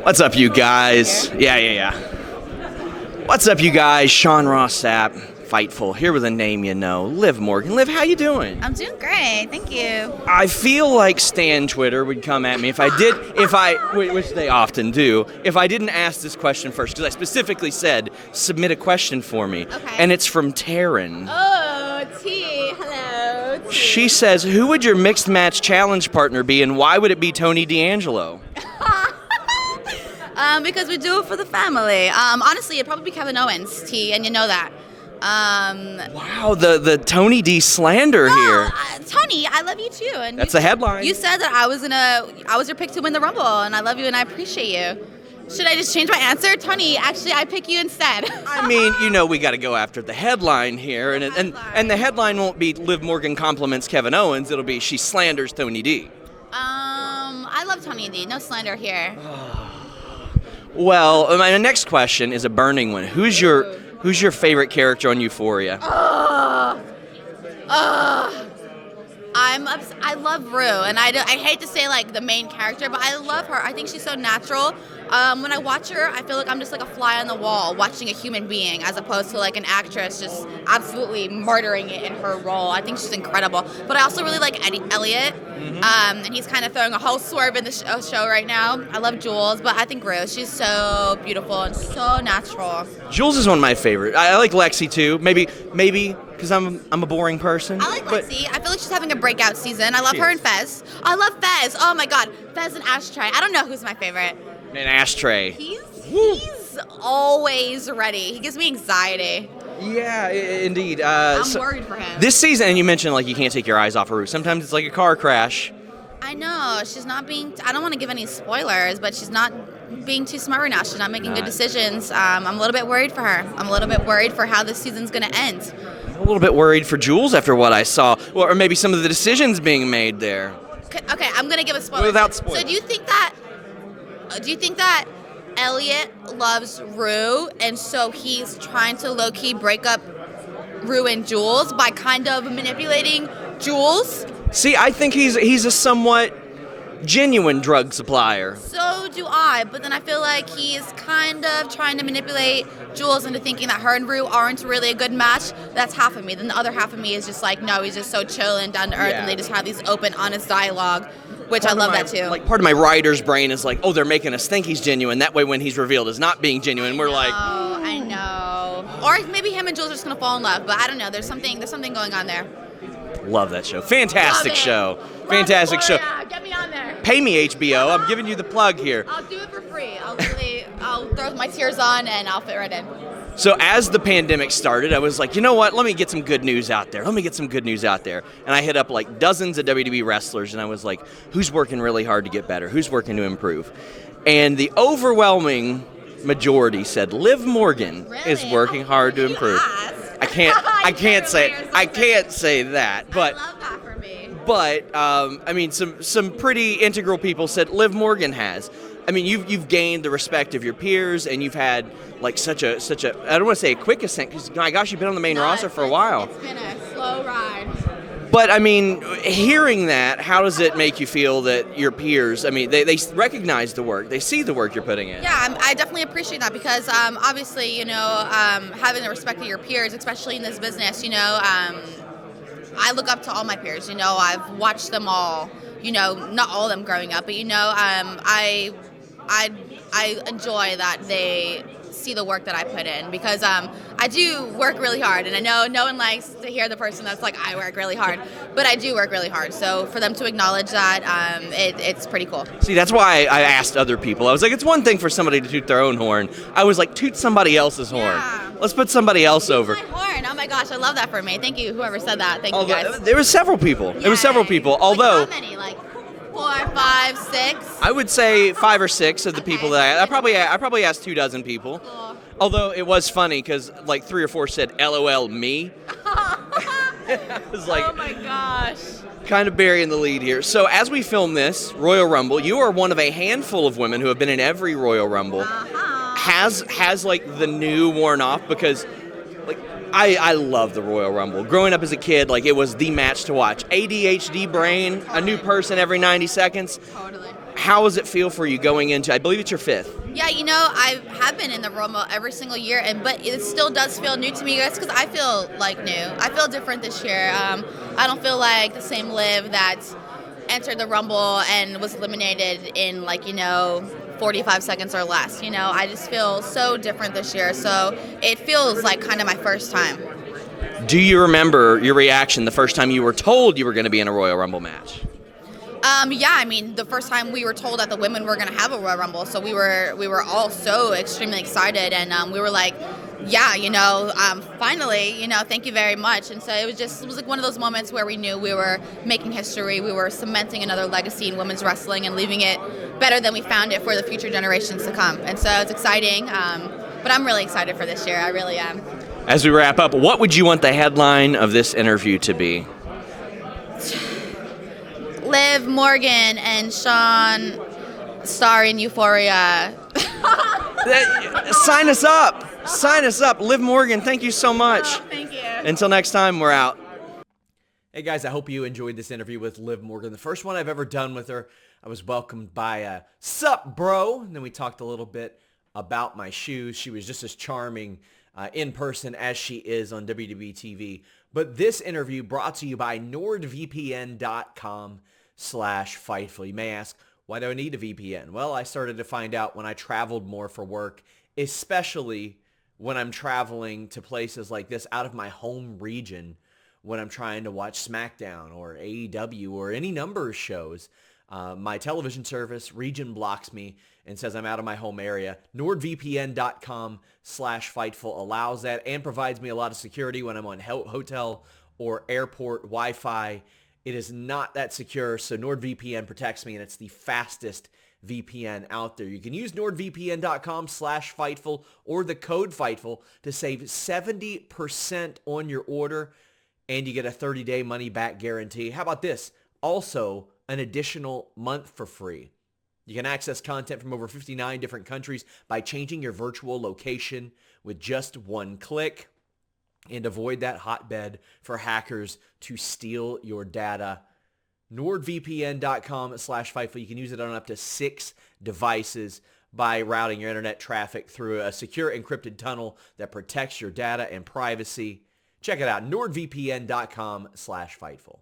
What's up, you guys? Yeah. What's up, you guys? Sean Ross Sapp, Fightful, here with a name you know, Liv Morgan. Liv, how you doing? I'm doing great, thank you. I feel like Stan Twitter would come at me which they often do, if I didn't ask this question first, because I specifically said, submit a question for me. Okay. And it's from Taryn. Oh, T. Hello, T. She says, who would your mixed match challenge partner be, and why would it be Tony D'Angelo? Because we do it for the family. Honestly, it'd probably be Kevin Owens, T, and you know that. Wow, the Tony D slander here. Tony, I love you too. And That's the headline. You said that I was your pick to win the Rumble, and I love you and I appreciate you. Should I just change my answer? Tony, actually, I pick you instead. I mean, we got to go after the headline here, and the headline won't be Liv Morgan compliments Kevin Owens. It'll be she slanders Tony D. I love Tony D. No slander here. Well, my next question is a burning one. Who's your favorite character on Euphoria? I love Rue, and I hate to say like the main character, but I love her. I think she's so natural. When I watch her, I feel like I'm just like a fly on the wall watching a human being, as opposed to like an actress just absolutely murdering it in her role. I think she's incredible. But I also really like Elliot, and he's kind of throwing a whole swerve in the show right now. I love Jules, but I think Rue, she's so beautiful and so natural. Jules is one of my favorite. I like Lexi too. Maybe because I'm a boring person. I like Lexi. I feel like she's having a breakout season. I love her and Fez. I love Fez. Oh my God, Fez and Ashtray. I don't know who's my favorite. An Ashtray. He's always ready. He gives me anxiety. Yeah, indeed. I'm worried for him. This season, and you mentioned like you can't take your eyes off of Rue. Sometimes it's like a car crash. I know. She's not being... I don't want to give any spoilers, but she's not being too smart right now. She's not making good decisions. I'm a little bit worried for her. I'm a little bit worried for how this season's going to end. I'm a little bit worried for Jules after what I saw, or maybe some of the decisions being made there. Okay, I'm going to give a spoiler. Without spoilers. So do you think that Elliot loves Rue, and so he's trying to low-key break up Rue and Jules by kind of manipulating Jules? See, I think he's a somewhat genuine drug supplier. So do I, but then I feel like he's kind of trying to manipulate Jules into thinking that her and Rue aren't really a good match. That's half of me. Then the other half of me is just like, no, he's just so chill and down to earth, and they just have these open, honest dialogue, which I love that too. Like, part of my writer's brain is like, oh, they're making us think he's genuine. That way, when he's revealed as not being genuine, we're like, oh, I know. Or maybe him and Jules are just gonna fall in love. But I don't know. There's something going on there. Love that show. Fantastic show. Fantastic show. Get me on there. Pay me, HBO. I'm giving you the plug here. I'll do it for free. I'll throw my tears on and I'll fit right in. So as the pandemic started, I was like, you know what? Let me get some good news out there. And I hit up like dozens of WWE wrestlers, and I was like, who's working really hard to get better? Who's working to improve? And the overwhelming majority said Liv Morgan is working hard to improve. I can't say that, but I love that for me. But I mean, some pretty integral people said Liv Morgan has. I mean, you've gained the respect of your peers, and you've had like such a I don't want to say a quick ascent, because my gosh, you've been on the main roster for a while. It's been a slow ride. But I mean, hearing that, how does it make you feel that your peers? I mean, they recognize the work, they see the work you're putting in. Yeah, I definitely appreciate that, because obviously, having the respect of your peers, especially in this business, I look up to all my peers. I've watched them all. Not all of them growing up, but I enjoy that they see the work that I put in, because I do work really hard, and I know no one likes to hear the person that's like, I work really hard, but I do work really hard. So for them to acknowledge that, it's pretty cool. See, that's why I asked other people. I was like, it's one thing for somebody to toot their own horn. I was like, toot somebody else's horn. Yeah. Let's put somebody else over. My horn. Oh my gosh, I love that for me. Thank you, whoever said that. Thank you guys. There were several people. Although, like how many? Like 4, 5, 6? I would say 5 or 6 of the people that I probably asked 24 people. Cool. Although it was funny, because like 3 or 4 said LOL me. I was like, oh my gosh. Kind of burying the lead here. So as we film this Royal Rumble, you are one of a handful of women who have been in every Royal Rumble. Has like the new worn off? Because like I love the Royal Rumble. Growing up as a kid, like it was the match to watch. ADHD brain, a new person every 90 seconds. Totally. How does it feel for you going into, I believe it's your 5th? Yeah, I have been in the Rumble every single year, but it still does feel new to me. That's because I feel like new. I feel different this year. I don't feel like the same Liv that entered the Rumble and was eliminated in 45 seconds or less. I just feel so different this year. So it feels like kind of my first time. Do you remember your reaction the first time you were told you were going to be in a Royal Rumble match? Yeah, the first time we were told that the women were going to have a Royal Rumble, so we were all so extremely excited, and we were like, yeah, finally, thank you very much. And so it was like one of those moments where we knew we were making history, we were cementing another legacy in women's wrestling and leaving it better than we found it for the future generations to come. And so it's exciting, but I'm really excited for this year. I really am. As we wrap up, what would you want the headline of this interview to be? Liv Morgan and Sean star in Euphoria. Sign us up. Sign us up. Liv Morgan, thank you so much. Oh, thank you. Until next time, we're out. Hey guys, I hope you enjoyed this interview with Liv Morgan. The first one I've ever done with her. I was welcomed by Sup Bro, and then we talked a little bit about my shoes. She was just as charming in person as she is on WWE TV. But this interview brought to you by NordVPN.com/Fightful. You may ask, why do I need a VPN? Well, I started to find out when I traveled more for work, especially when I'm traveling to places like this out of my home region, when I'm trying to watch SmackDown or AEW or any number of shows. My television service region blocks me and says I'm out of my home area. NordVPN.com/Fightful allows that and provides me a lot of security when I'm on hotel or airport Wi-Fi. It is not that secure, so NordVPN protects me, and it's the fastest VPN out there. You can use NordVPN.com/Fightful or the code Fightful to save 70% on your order, and you get a 30-day money-back guarantee. How about this? Also, an additional month for free. You can access content from over 59 different countries by changing your virtual location with just one click, and avoid that hotbed for hackers to steal your data. NordVPN.com/Fightful. You can use it on up to 6 devices by routing your internet traffic through a secure encrypted tunnel that protects your data and privacy. Check it out, NordVPN.com/Fightful.